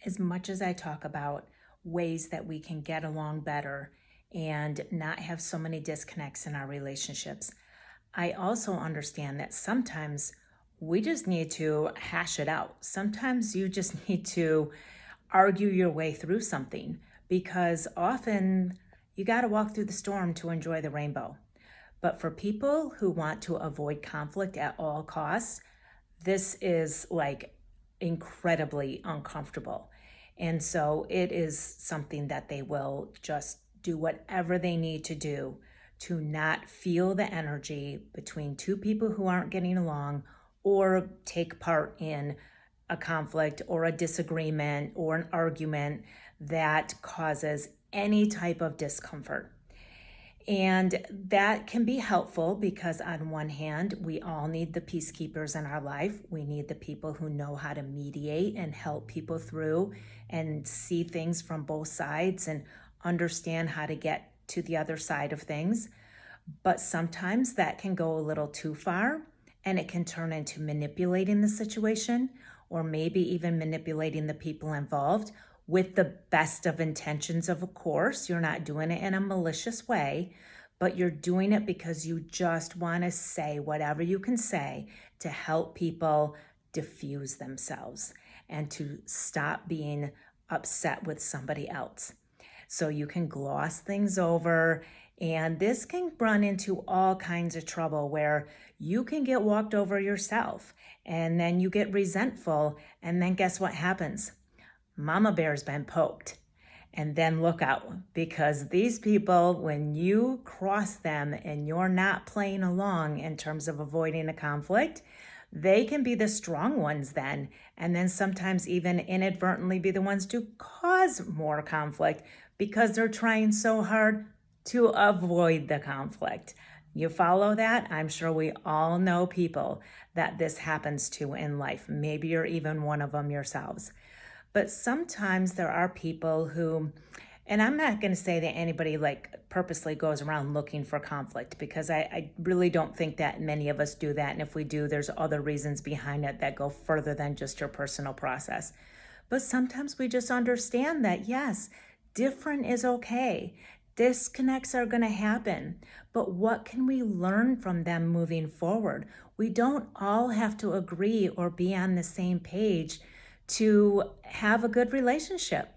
As much as I talk about ways that we can get along better and not have so many disconnects in our relationships, I also understand that sometimes we just need to hash it out. Sometimes you just need to argue your way through something because often you got to walk through the storm to enjoy the rainbow. But for people who want to avoid conflict at all costs, this is like incredibly uncomfortable. And so it is something that they will just do whatever they need to do to not feel the energy between two people who aren't getting along or take part in a conflict or a disagreement or an argument that causes any type of discomfort. And that can be helpful because, on one hand, we all need the peacekeepers in our life. We need the people who know how to mediate and help people through and see things from both sides and understand how to get to the other side of things. But sometimes that can go a little too far and it can turn into manipulating the situation or maybe even manipulating the people involved with the best of intentions. Of course, you're not doing it in a malicious way, but you're doing it because you just want to say whatever you can say to help people diffuse themselves and to stop being upset with somebody else. So you can gloss things over, and this can run into all kinds of trouble where you can get walked over yourself and then you get resentful, and then guess what happens? Mama Bear's been poked. And then look out, because these people, when you cross them and you're not playing along in terms of avoiding a conflict, they can be the strong ones then, and then sometimes even inadvertently be the ones to cause more conflict because they're trying so hard to avoid the conflict. You follow that? I'm sure we all know people that this happens to in life. Maybe you're even one of them yourselves. But sometimes there are people who, and I'm not going to say that anybody like purposely goes around looking for conflict, because I really don't think that many of us do that. And if we do, there's other reasons behind it that go further than just your personal process. But sometimes we just understand that, yes, different is okay. Disconnects are going to happen, but what can we learn from them moving forward? We don't all have to agree or be on the same page to have a good relationship.